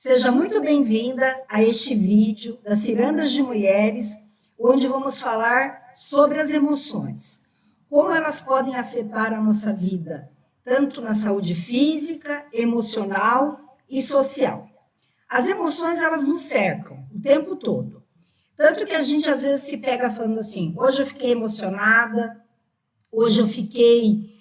Seja muito bem-vinda a este vídeo das Cirandas de Mulheres, onde vamos falar sobre as emoções, como elas podem afetar a nossa vida, tanto na saúde física, emocional e social. As emoções, elas nos cercam o tempo todo, tanto que a gente às vezes se pega falando assim, hoje eu fiquei emocionada, hoje eu fiquei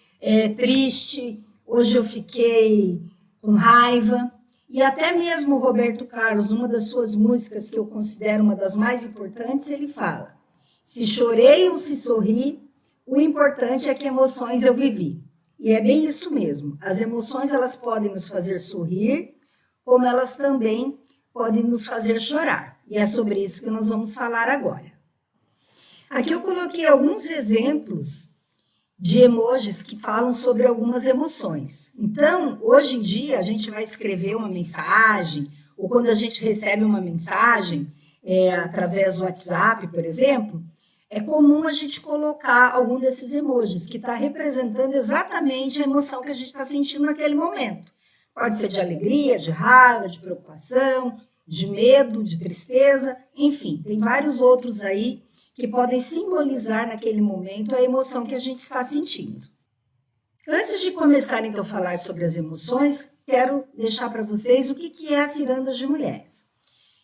triste, hoje eu fiquei com raiva. E até mesmo o Roberto Carlos, uma das suas músicas que eu considero uma das mais importantes, ele fala: se chorei ou se sorri, o importante é que emoções eu vivi. E é bem isso mesmo. As emoções, elas podem nos fazer sorrir, como elas também podem nos fazer chorar. E é sobre isso que nós vamos falar agora. Aqui eu coloquei alguns exemplos de emojis que falam sobre algumas emoções. Então, hoje em dia, a gente vai escrever uma mensagem, ou quando a gente recebe uma mensagem, através do WhatsApp, por exemplo, é comum a gente colocar algum desses emojis, que está representando exatamente a emoção que a gente está sentindo naquele momento. Pode ser de alegria, de raiva, de preocupação, de medo, de tristeza, enfim, tem vários outros aí que podem simbolizar naquele momento a emoção que a gente está sentindo. Antes de começar, então, a falar sobre as emoções, quero deixar para vocês o que é a Cirandas de Mulheres.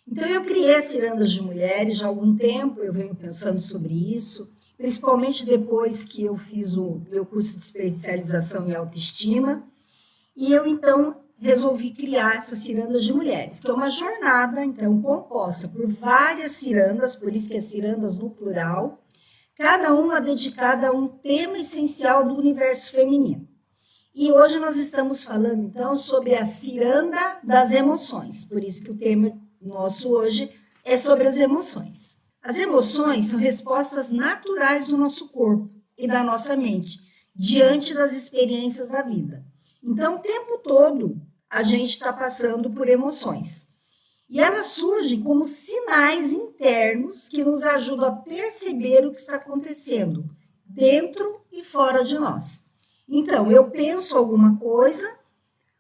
Então, eu criei a Cirandas de Mulheres já há algum tempo, eu venho pensando sobre isso, principalmente depois que eu fiz o meu curso de especialização em autoestima, e eu, então, resolvi criar essas Cirandas de Mulheres, que é uma jornada, então, composta por várias cirandas, por isso que é cirandas no plural, cada uma dedicada a um tema essencial do universo feminino. E hoje nós estamos falando, então, sobre a ciranda das emoções, por isso que o tema nosso hoje é sobre as emoções. As emoções são respostas naturais do nosso corpo e da nossa mente, diante das experiências da vida. Então, o tempo todo, a gente está passando por emoções. E elas surgem como sinais internos que nos ajudam a perceber o que está acontecendo dentro e fora de nós. Então, eu penso alguma coisa,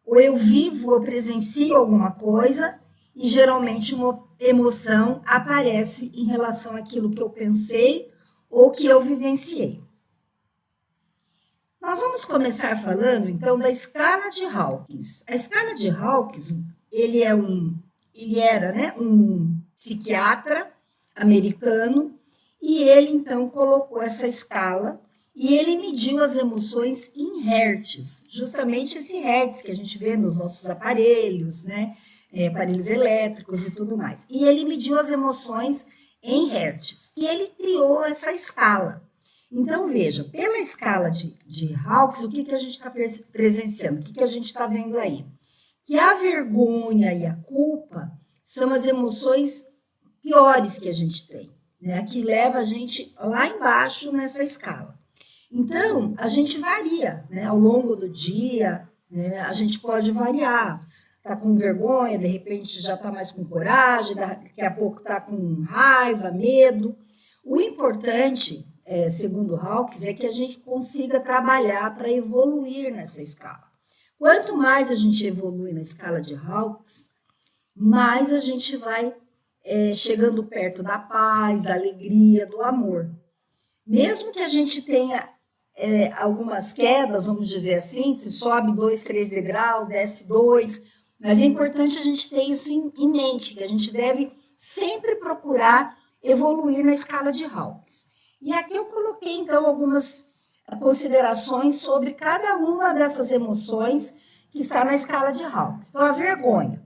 ou eu vivo ou presencio alguma coisa, e geralmente uma emoção aparece em relação àquilo que eu pensei ou que eu vivenciei. Nós vamos começar falando, então, da escala de Hawkins. A escala de Hawkins, ele era, né, um psiquiatra americano, e ele, então, colocou essa escala e ele mediu as emoções em hertz, justamente esse hertz que a gente vê nos nossos aparelhos, né, aparelhos elétricos e tudo mais. E ele mediu as emoções em hertz, e ele criou essa escala. Então, veja, pela escala de Hawkins, o que a gente está presenciando? O que a gente está vendo aí? Que a vergonha e a culpa são as emoções piores que a gente tem, né? Que leva a gente lá embaixo nessa escala. Então, a gente varia, né? Ao longo do dia, né? A gente pode variar. Está com vergonha, de repente já está mais com coragem, daqui a pouco está com raiva, medo. O importante, segundo Hawkins, é que a gente consiga trabalhar para evoluir nessa escala. Quanto mais a gente evolui na escala de Hawkins, mais a gente vai chegando perto da paz, da alegria, do amor. Mesmo que a gente tenha algumas quedas, vamos dizer assim, se sobe 2, 3 degraus, desce 2, mas é importante a gente ter isso em mente, que a gente deve sempre procurar evoluir na escala de Hawkins. E aqui eu coloquei, então, algumas considerações sobre cada uma dessas emoções que está na escala de Hawkins. Então, a vergonha.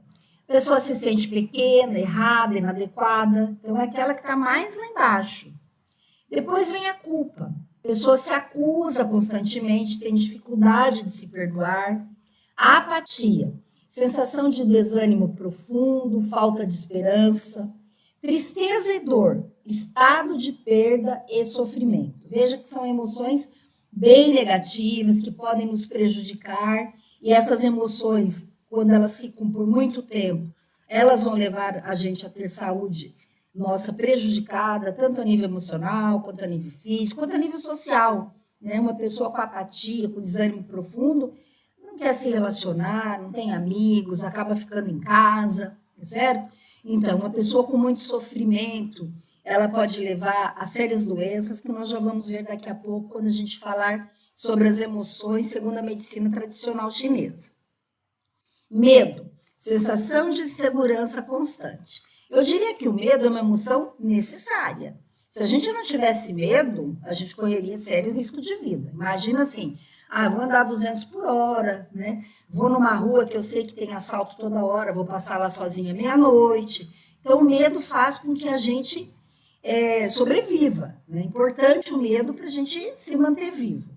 A pessoa se sente pequena, errada, inadequada. Então, é aquela que está mais lá embaixo. Depois vem a culpa. A pessoa se acusa constantemente, tem dificuldade de se perdoar. A apatia. Sensação de desânimo profundo, falta de esperança. Tristeza e dor, estado de perda e sofrimento. Veja que são emoções bem negativas, que podem nos prejudicar, e essas emoções, quando elas ficam por muito tempo, elas vão levar a gente a ter saúde nossa prejudicada, tanto a nível emocional, quanto a nível físico, quanto a nível social. Né? Uma pessoa com apatia, com desânimo profundo, quer se relacionar, não tem amigos, acaba ficando em casa, certo? Então, uma pessoa com muito sofrimento, ela pode levar a sérias doenças, que nós já vamos ver daqui a pouco, quando a gente falar sobre as emoções, segundo a medicina tradicional chinesa. Medo, sensação de insegurança constante. Eu diria que o medo é uma emoção necessária. Se a gente não tivesse medo, a gente correria sério risco de vida. Imagina assim, vou andar 200 por hora, né? Vou numa rua que eu sei que tem assalto toda hora, vou passar lá sozinha meia-noite. Então, o medo faz com que a gente sobreviva. É importante o medo para a gente se manter vivo.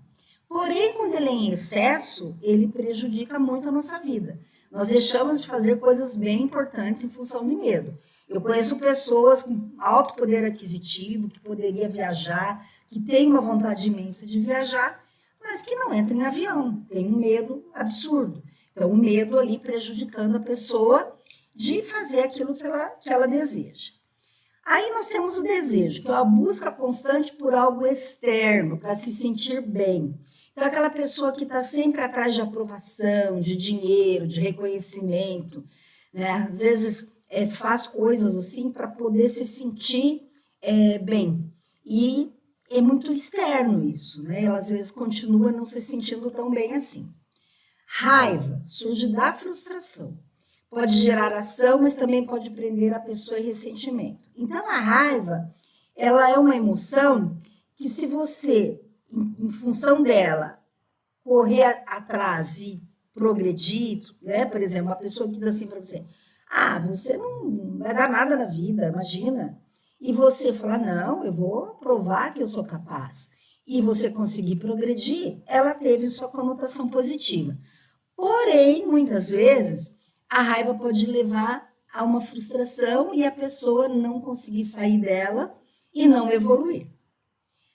Porém, quando ele é em excesso, ele prejudica muito a nossa vida. Nós deixamos de fazer coisas bem importantes em função do medo. Eu conheço pessoas com alto poder aquisitivo, que poderia viajar, que tem uma vontade imensa de viajar, mas que não entra em avião, tem um medo absurdo. Então, o medo ali prejudicando a pessoa de fazer aquilo que ela deseja. Aí nós temos o desejo, que é a busca constante por algo externo, para se sentir bem. Então, aquela pessoa que está sempre atrás de aprovação, de dinheiro, de reconhecimento, né? Às vezes faz coisas assim para poder se sentir bem. E é muito externo isso, né? Ela às vezes continua não se sentindo tão bem assim. Raiva surge da frustração. Pode gerar ação, mas também pode prender a pessoa em ressentimento. Então, a raiva, ela é uma emoção que, se você, em função dela, correr atrás e progredir, né? Por exemplo, uma pessoa que diz assim para você, você não vai dar nada na vida, imagina. E você falar, não, eu vou provar que eu sou capaz. E você conseguir progredir, ela teve sua conotação positiva. Porém, muitas vezes, a raiva pode levar a uma frustração e a pessoa não conseguir sair dela e não evoluir.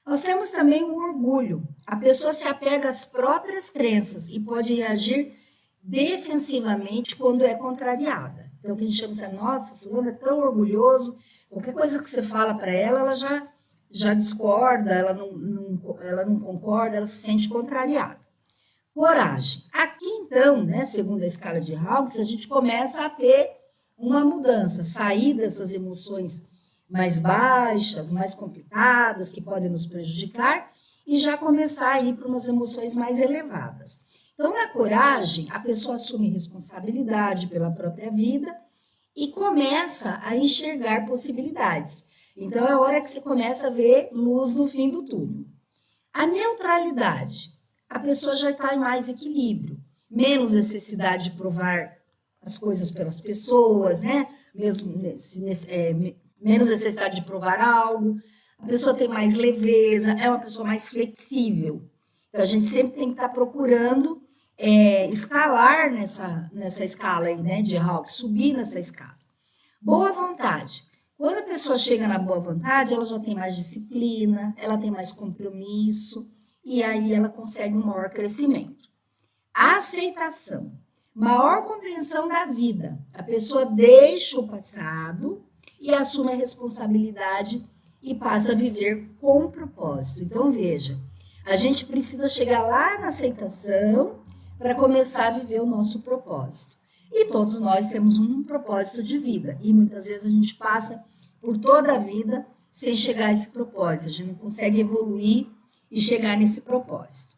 Nós temos também o orgulho. A pessoa se apega às próprias crenças e pode reagir defensivamente quando é contrariada. Então, o que a gente chama assim, nossa, fulano é tão orgulhoso, qualquer coisa que você fala para ela, ela já discorda, ela não concorda, ela se sente contrariada. Coragem. Aqui, então, né, segundo a escala de Hawkins, a gente começa a ter uma mudança, sair dessas emoções mais baixas, mais complicadas, que podem nos prejudicar, e já começar a ir para umas emoções mais elevadas. Então, na coragem, a pessoa assume responsabilidade pela própria vida e começa a enxergar possibilidades. Então, é a hora que você começa a ver luz no fim do túnel. A neutralidade. A pessoa já está em mais equilíbrio, menos necessidade de provar as coisas pelas pessoas, né? Menos necessidade de provar algo, a pessoa tem mais leveza, é uma pessoa mais flexível. Então, a gente sempre tem que estar procurando escalar nessa escala aí, né, de Hawkins, subir nessa escala. Boa vontade. Quando a pessoa chega na boa vontade, ela já tem mais disciplina, ela tem mais compromisso, e aí ela consegue um maior crescimento. A aceitação, maior compreensão da vida. A pessoa deixa o passado e assume a responsabilidade e passa a viver com propósito. Então, veja, a gente precisa chegar lá na aceitação para começar a viver o nosso propósito. E todos nós temos um propósito de vida. E muitas vezes a gente passa por toda a vida sem chegar a esse propósito. A gente não consegue evoluir e chegar nesse propósito.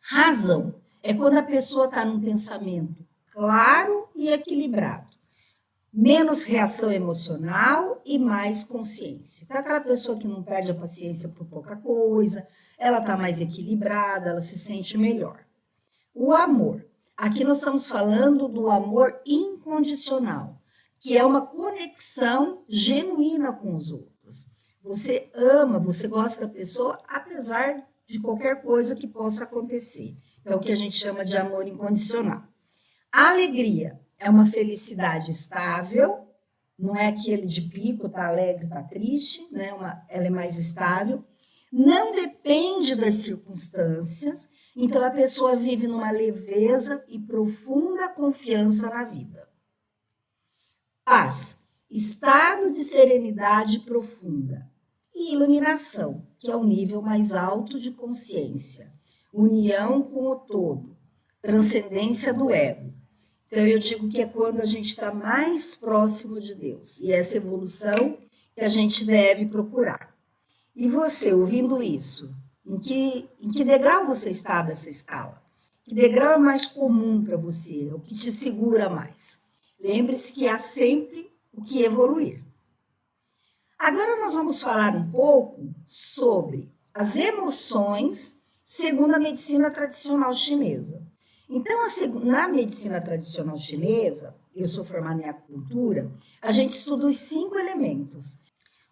Razão é quando a pessoa está num pensamento claro e equilibrado. Menos reação emocional e mais consciência. Então, aquela pessoa que não perde a paciência por pouca coisa, ela está mais equilibrada, ela se sente melhor. O amor. Aqui nós estamos falando do amor incondicional, que é uma conexão genuína com os outros. Você ama, você gosta da pessoa, apesar de qualquer coisa que possa acontecer. É o que a gente chama de amor incondicional. A alegria é uma felicidade estável, não é aquele de pico, tá alegre, tá triste, né? Ela é mais estável, não depende das circunstâncias, então a pessoa vive numa leveza e profunda confiança na vida. Paz, estado de serenidade profunda. E iluminação, que é o nível mais alto de consciência. União com o todo. transcendência do ego. Então, eu digo que é quando a gente está mais próximo de Deus. E essa evolução que a gente deve procurar. E você, ouvindo isso, em que degrau você está dessa escala? Que degrau é mais comum para você? O que te segura mais? Lembre-se que há sempre o que evoluir. Agora nós vamos falar um pouco sobre as emoções segundo a medicina tradicional chinesa. Então, na medicina tradicional chinesa, eu sou formada em acupuntura, a gente estuda os 5 elementos.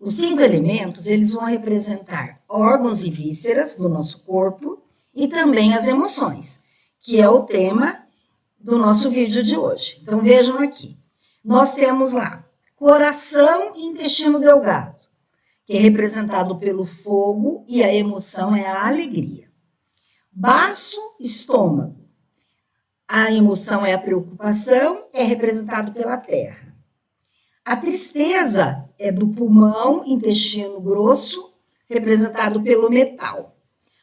Os 5 elementos, eles vão representar órgãos e vísceras do nosso corpo e também as emoções, que é o tema do nosso vídeo de hoje. Então, vejam aqui. Nós temos lá coração e intestino delgado, que é representado pelo fogo e a emoção é a alegria. Baço, estômago. A emoção é a preocupação, é representado pela terra. A tristeza é do pulmão, intestino grosso, representado pelo metal.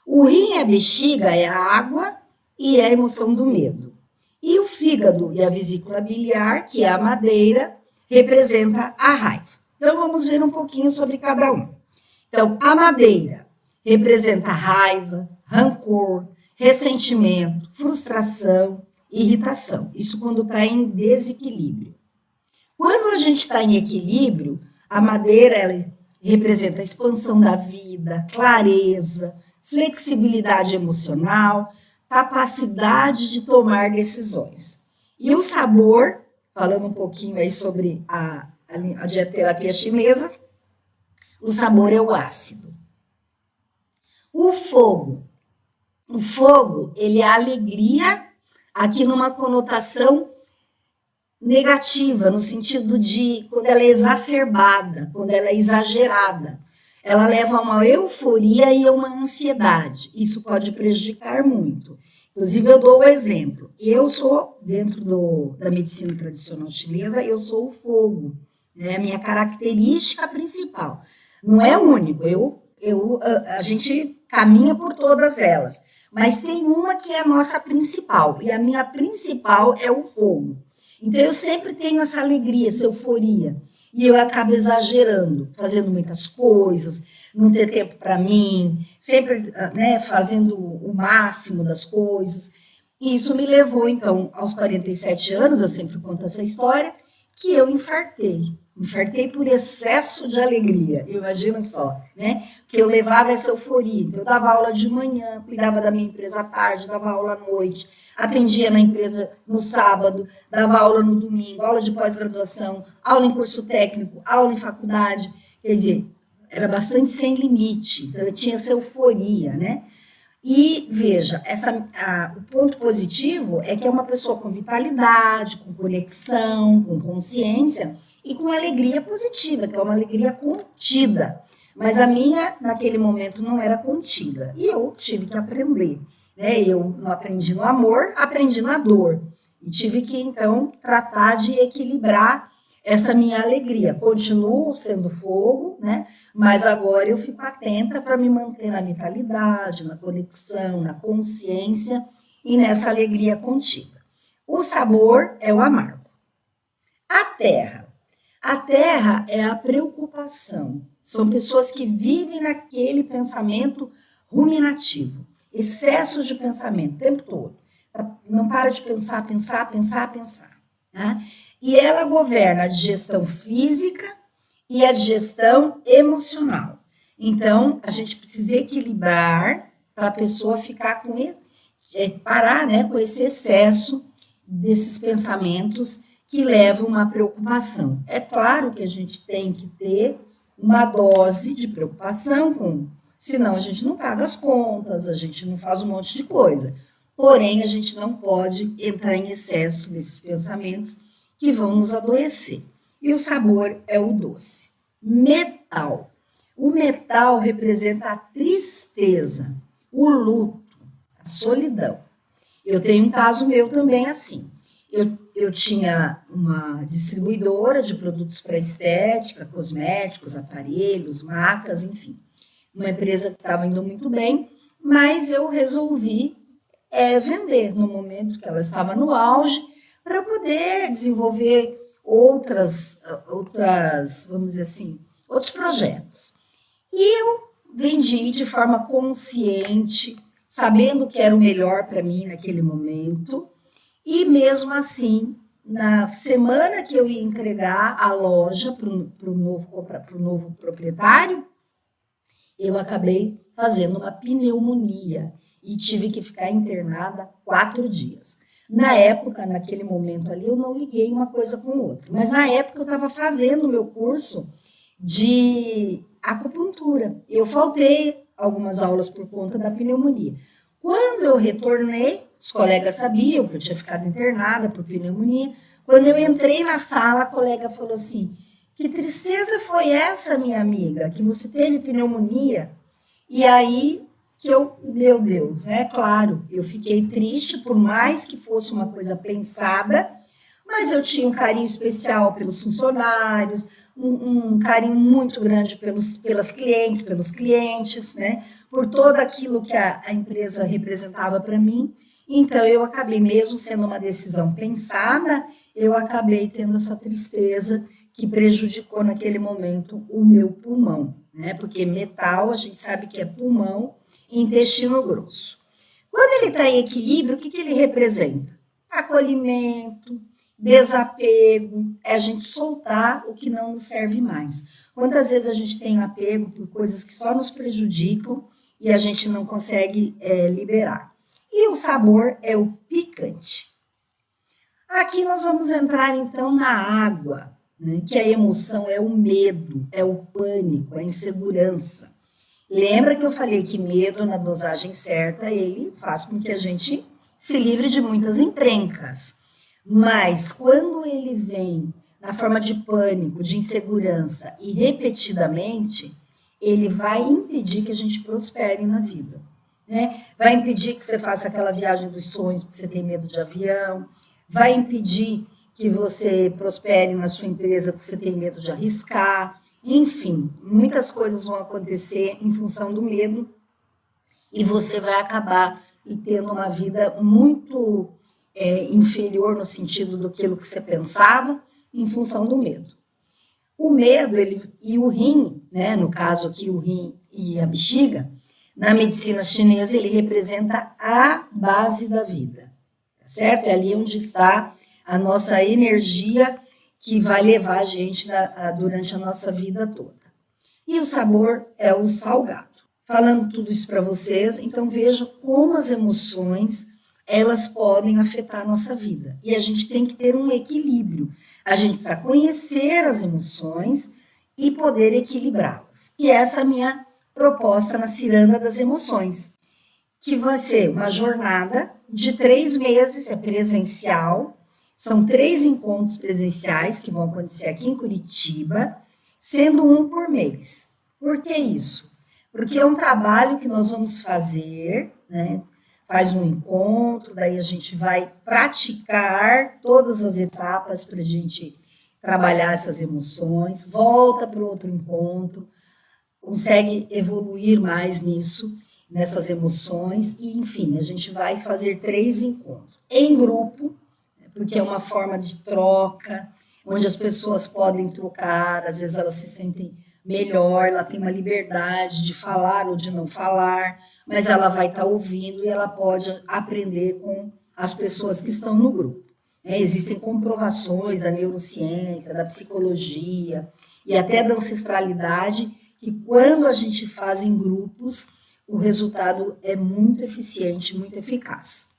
O rim e a bexiga é a água e é a emoção do medo. E o fígado e a vesícula biliar, que é a madeira, representa a raiva. Então, vamos ver um pouquinho sobre cada um. Então, a madeira representa raiva, rancor, ressentimento, frustração, irritação. Isso quando está em desequilíbrio. Quando a gente está em equilíbrio, a madeira ela representa a expansão da vida, clareza, flexibilidade emocional, capacidade de tomar decisões. E o sabor, falando um pouquinho aí sobre a dietoterapia chinesa, o sabor é o ácido. O fogo, ele é a alegria, aqui numa conotação negativa, no sentido de quando ela é exacerbada, quando ela é exagerada. Ela leva a uma euforia e a uma ansiedade. Isso pode prejudicar muito. Inclusive, eu dou o exemplo. Eu sou, dentro da medicina tradicional chinesa, eu sou o fogo. É a minha característica principal. Não é único. A gente caminha por todas elas. Mas tem uma que é a nossa principal. E a minha principal é o fogo. Então, eu sempre tenho essa alegria, essa euforia. E eu acabo exagerando, fazendo muitas coisas, não ter tempo para mim, sempre fazendo o máximo das coisas. E isso me levou, então, aos 47 anos, eu sempre conto essa história, que eu infartei. Infartei por excesso de alegria, imagina só, né? Que eu levava essa euforia. Então, eu dava aula de manhã, cuidava da minha empresa à tarde, dava aula à noite, atendia na empresa no sábado, dava aula no domingo, aula de pós-graduação, aula em curso técnico, aula em faculdade. Quer dizer, era bastante sem limite. Então, eu tinha essa euforia, né? E, veja, o ponto positivo é que é uma pessoa com vitalidade, com conexão, com consciência e com alegria positiva, que é uma alegria contida. Mas a minha, naquele momento, não era contida. E eu tive que aprender. Né? Eu não aprendi no amor, aprendi na dor. E tive que, então, tratar de equilibrar essa minha alegria. Continuo sendo fogo, né? Mas agora eu fico atenta para me manter na vitalidade, na conexão, na consciência e nessa alegria contida. O sabor é o amargo. A terra. A terra é a preocupação. São pessoas que vivem naquele pensamento ruminativo. Excesso de pensamento o tempo todo. Não para de pensar. Né? E ela governa a digestão física e a digestão emocional. Então, a gente precisa equilibrar para a pessoa ficar com parar, né, com esse excesso desses pensamentos que levam a uma preocupação. É claro que a gente tem que ter uma dose de preocupação, senão a gente não paga as contas, a gente não faz um monte de coisa. Porém, a gente não pode entrar em excesso desses pensamentos que vão nos adoecer. E o sabor é o doce. Metal. O metal representa a tristeza, o luto, a solidão. Eu tenho um caso meu também assim. Eu tinha uma distribuidora de produtos para estética, cosméticos, aparelhos, marcas, enfim. Uma empresa que estava indo muito bem, mas eu resolvi vender no momento que ela estava no auge, para poder desenvolver outras, vamos dizer assim, outros projetos. E eu vendi de forma consciente, sabendo que era o melhor para mim naquele momento, e mesmo assim, na semana que eu ia entregar a loja para o novo proprietário, eu acabei fazendo uma pneumonia e tive que ficar internada 4 dias. Na época, naquele momento ali, eu não liguei uma coisa com outra, mas na época eu estava fazendo o meu curso de acupuntura. Eu faltei algumas aulas por conta da pneumonia. Quando eu retornei, os colegas sabiam que eu tinha ficado internada por pneumonia. Quando eu entrei na sala, a colega falou assim: que tristeza foi essa, minha amiga, que você teve pneumonia? E aí que meu Deus, claro, eu fiquei triste, por mais que fosse uma coisa pensada, mas eu tinha um carinho especial pelos funcionários, um carinho muito grande pelos clientes, né? Por todo aquilo que a empresa representava para mim. Então, eu acabei, mesmo sendo uma decisão pensada, eu acabei tendo essa tristeza que prejudicou naquele momento o meu pulmão, né? Porque metal, a gente sabe que é pulmão e intestino grosso. Quando ele está em equilíbrio, o que ele representa? Acolhimento, desapego, é a gente soltar o que não nos serve mais. Quantas vezes a gente tem apego por coisas que só nos prejudicam e a gente não consegue liberar. E o sabor é o picante. Aqui nós vamos entrar então na água, né, que a emoção é o medo, é o pânico, é a insegurança. Lembra que eu falei que medo, na dosagem certa, ele faz com que a gente se livre de muitas encrencas. Mas quando ele vem na forma de pânico, de insegurança e repetidamente, ele vai impedir que a gente prospere na vida, né? Vai impedir que você faça aquela viagem dos sonhos porque você tem medo de avião, vai impedir que você prospere na sua empresa porque você tem medo de arriscar. Enfim, muitas coisas vão acontecer em função do medo e você vai acabar tendo uma vida muito inferior no sentido daquilo que você pensava em função do medo. O medo e o rim, né, no caso aqui o rim e a bexiga, na medicina chinesa ele representa a base da vida, certo? É ali onde está a nossa energia que vai levar a gente durante a nossa vida toda. E o sabor é o salgado. Falando tudo isso para vocês, então veja como as emoções, elas podem afetar a nossa vida. E a gente tem que ter um equilíbrio. A gente precisa conhecer as emoções e poder equilibrá-las. E essa é a minha proposta na Ciranda das Emoções, que vai ser uma jornada de 3 meses, é presencial. São 3 encontros presenciais que vão acontecer aqui em Curitiba, sendo um por mês. Por que isso? Porque é um trabalho que nós vamos fazer, né? Faz um encontro, daí a gente vai praticar todas as etapas para a gente trabalhar essas emoções, volta para o outro encontro, consegue evoluir mais nessas emoções, e enfim, a gente vai fazer 3 encontros em grupo, porque é uma forma de troca, onde as pessoas podem trocar, às vezes elas se sentem melhor, ela tem uma liberdade de falar ou de não falar, mas ela vai estar ouvindo e ela pode aprender com as pessoas que estão no grupo. Existem comprovações da neurociência, da psicologia e até da ancestralidade, que quando a gente faz em grupos, o resultado é muito eficiente, muito eficaz.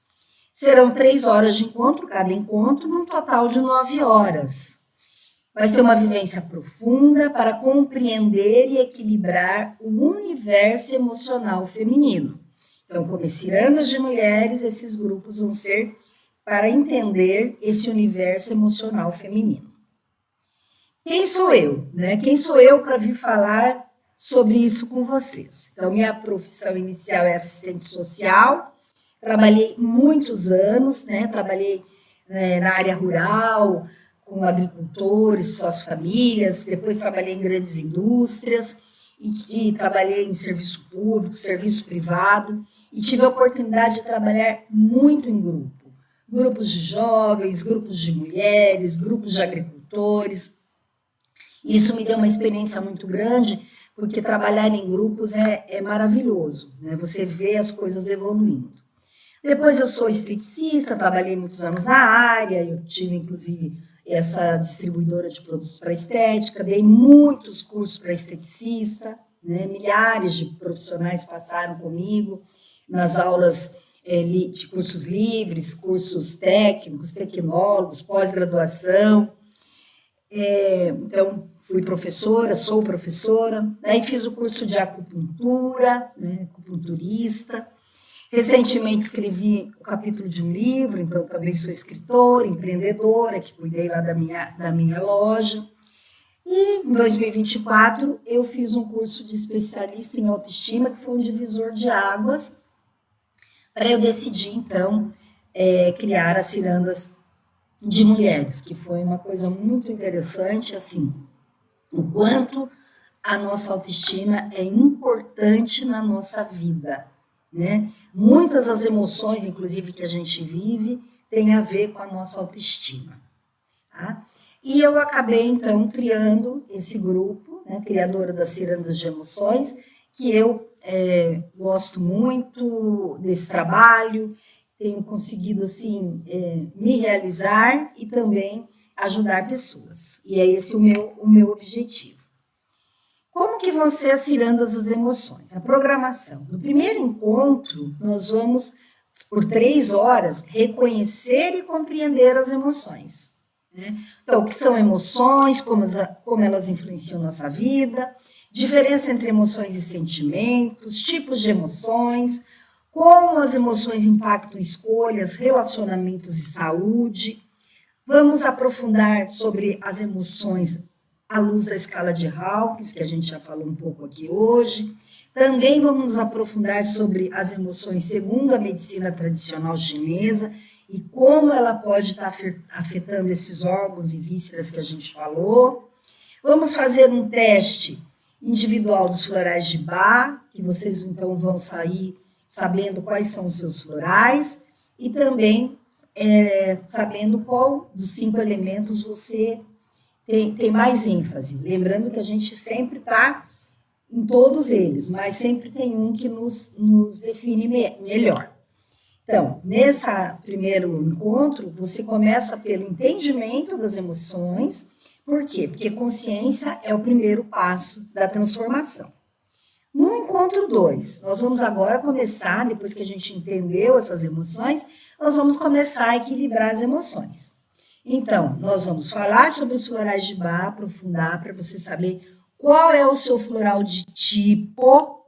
Serão 3 horas de encontro, cada encontro, num total de 9 horas. Vai ser uma vivência profunda para compreender e equilibrar o universo emocional feminino. Então, como cirandas de mulheres, esses grupos vão ser para entender esse universo emocional feminino. Quem sou eu, né? Quem sou eu para vir falar sobre isso com vocês? Então, minha profissão inicial é assistente social. Trabalhei muitos anos, né? Trabalhei na área rural, com agricultores, suas famílias, depois trabalhei em grandes indústrias e trabalhei em serviço público, serviço privado, e tive a oportunidade de trabalhar muito em grupo. Grupos de jovens, grupos de mulheres, grupos de agricultores. Isso me deu uma experiência muito grande, porque trabalhar em grupos é maravilhoso, né? Você vê as coisas evoluindo. Depois eu sou esteticista, trabalhei muitos anos na área, eu tive inclusive essa distribuidora de produtos para estética, dei muitos cursos para esteticista, né? Milhares de profissionais passaram comigo nas aulas de cursos livres, cursos técnicos, tecnólogos, pós-graduação. Então, fui professora, sou professora, aí fiz o curso de acupuntura, né? Acupunturista. Recentemente escrevi o capítulo de um livro, então também sou escritora, empreendedora, que cuidei lá da minha loja. E em 2024 eu fiz um curso de especialista em autoestima, que foi um divisor de águas, para eu decidir, então, criar as cirandas de mulheres, que foi uma coisa muito interessante, assim, o quanto a nossa autoestima é importante na nossa vida, né? Muitas das emoções, inclusive, que a gente vive, tem a ver com a nossa autoestima. Tá? E eu acabei, então, criando esse grupo, né, criadora das cirandas de emoções, que eu gosto muito desse trabalho, tenho conseguido, assim, me realizar e também ajudar pessoas. E é esse o meu objetivo. Como que vão ser as cirandas das emoções? A programação. No primeiro encontro, nós vamos, por 3 horas, reconhecer e compreender as emoções. Né? Então, o que são emoções, como elas influenciam nossa vida, diferença entre emoções e sentimentos, tipos de emoções, como as emoções impactam escolhas, relacionamentos e saúde. Vamos aprofundar sobre as emoções à luz da escala de Hawkins, que a gente já falou um pouco aqui hoje. Também vamos nos aprofundar sobre as emoções segundo a medicina tradicional chinesa e como ela pode estar afetando esses órgãos e vísceras que a gente falou. Vamos fazer um teste individual dos florais de Bach, que vocês então vão sair sabendo quais são os seus florais e também sabendo qual dos 5 elementos você tem mais ênfase. Lembrando que a gente sempre está em todos eles, mas sempre tem um que nos define melhor. Então, nesse primeiro encontro, você começa pelo entendimento das emoções. Por quê? Porque consciência é o primeiro passo da transformação. No encontro 2, nós vamos agora começar, depois que a gente entendeu essas emoções, nós vamos começar a equilibrar as emoções. Então, nós vamos falar sobre os florais de Bach, aprofundar para você saber qual é o seu floral de tipo,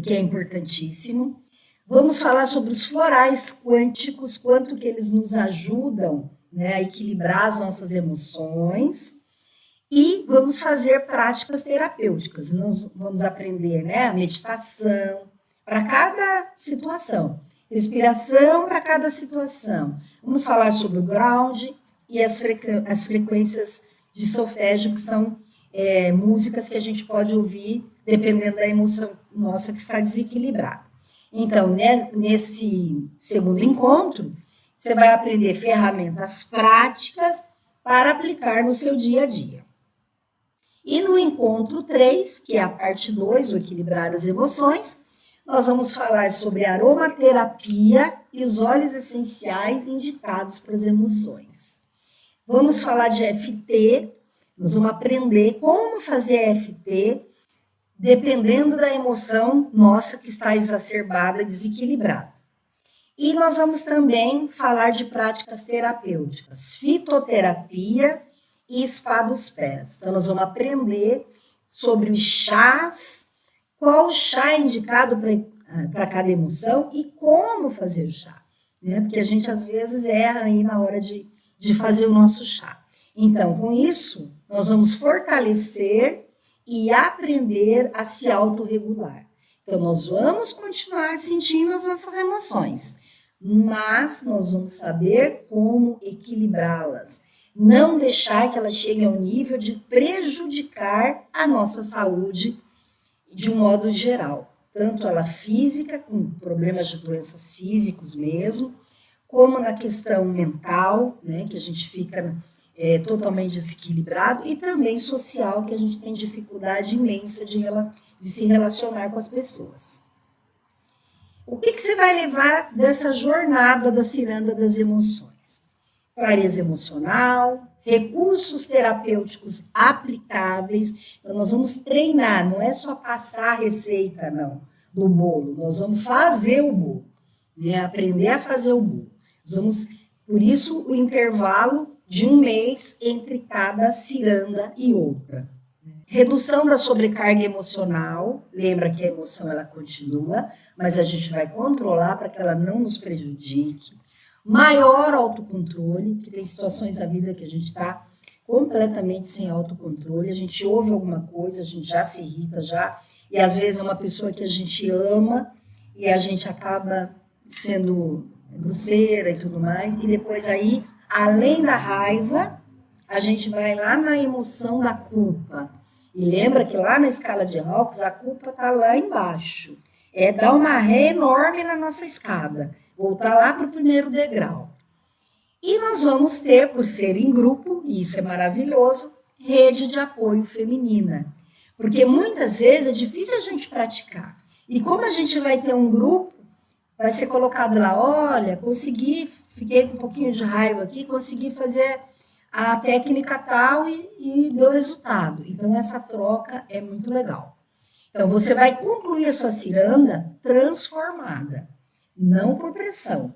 que é importantíssimo. Vamos falar sobre os florais quânticos, quanto que eles nos ajudam, né, a equilibrar as nossas emoções. E vamos fazer práticas terapêuticas. Nós vamos aprender, né, a meditação para cada situação, respiração para cada situação. Vamos falar sobre o ground e as frequências de solfégio, que são músicas que a gente pode ouvir dependendo da emoção nossa que está desequilibrada. Então, nesse segundo encontro, você vai aprender ferramentas práticas para aplicar no seu dia a dia. E no encontro 3, que é a parte 2, o equilibrar as emoções, nós vamos falar sobre aromaterapia e os óleos essenciais indicados para as emoções. Vamos falar de EFT, nós vamos aprender como fazer EFT, dependendo da emoção nossa que está exacerbada, desequilibrada. E nós vamos também falar de práticas terapêuticas, fitoterapia e spa dos pés. Então, nós vamos aprender sobre os chás, qual chá é indicado para cada emoção e como fazer o chá, né? Porque a gente, às vezes, erra aí na hora de fazer o nosso chá. Então, com isso, nós vamos fortalecer e aprender a se autorregular. Então, nós vamos continuar sentindo as nossas emoções, mas nós vamos saber como equilibrá-las. Não deixar que elas cheguem ao nível de prejudicar a nossa saúde de um modo geral. tanto ela física, com problemas de doenças físicos mesmo, como na questão mental, né, que a gente fica totalmente desequilibrado, e também social, que a gente tem dificuldade imensa de se relacionar com as pessoas. O que você vai levar dessa jornada da ciranda das emoções? Clareza emocional, recursos terapêuticos aplicáveis. Então, nós vamos treinar, não é só passar a receita, não, do bolo. Nós vamos fazer o bolo, né? Aprender a fazer o bolo. Nós vamos, por isso, o intervalo de 1 mês entre cada ciranda e outra. Redução da sobrecarga emocional. Lembra que a emoção ela continua, mas a gente vai controlar para que ela não nos prejudique. Maior autocontrole, que tem situações da vida que a gente está completamente sem autocontrole, a gente ouve alguma coisa, a gente já se irrita, e às vezes é uma pessoa que a gente ama e a gente acaba sendo grosseira e tudo mais, e depois aí, além da raiva, a gente vai lá na emoção da culpa. E lembra que lá na escala de Hawkins, a culpa está lá embaixo. Dá uma ré enorme na nossa escada. Voltar lá para o primeiro degrau. E nós vamos ter, por ser em grupo, e isso é maravilhoso, rede de apoio feminina. Porque muitas vezes é difícil a gente praticar. E como a gente vai ter um grupo, vai ser colocado lá, olha, fiquei com um pouquinho de raiva aqui, consegui fazer a técnica tal e deu resultado. Então, essa troca é muito legal. Então, você vai concluir a sua ciranda transformada, não por pressão,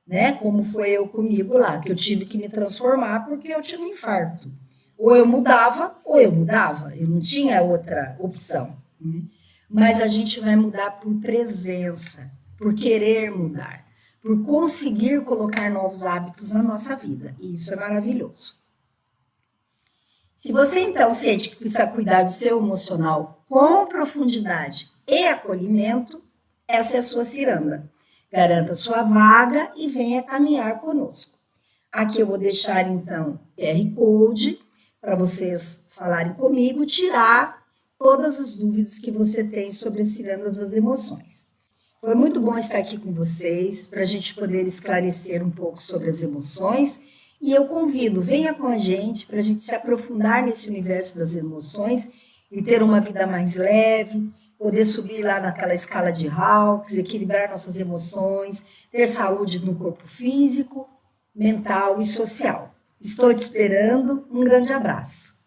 né? Como foi eu comigo lá, que eu tive que me transformar porque eu tive um infarto. Ou eu mudava, eu não tinha outra opção. Né? Mas a gente vai mudar por presença, por querer mudar, por conseguir colocar novos hábitos na nossa vida. E isso é maravilhoso. Se você, então, sente que precisa cuidar do seu emocional com profundidade e acolhimento, essa é a sua ciranda. Garanta sua vaga e venha caminhar conosco. Aqui eu vou deixar, então, QR Code para vocês falarem comigo, tirar todas as dúvidas que você tem sobre as cirandas das emoções. Foi muito bom estar aqui com vocês, para a gente poder esclarecer um pouco sobre as emoções. E eu convido, venha com a gente para a gente se aprofundar nesse universo das emoções e ter uma vida mais leve, poder subir lá naquela escala de Hawkins, equilibrar nossas emoções, ter saúde no corpo físico, mental e social. Estou te esperando, um grande abraço.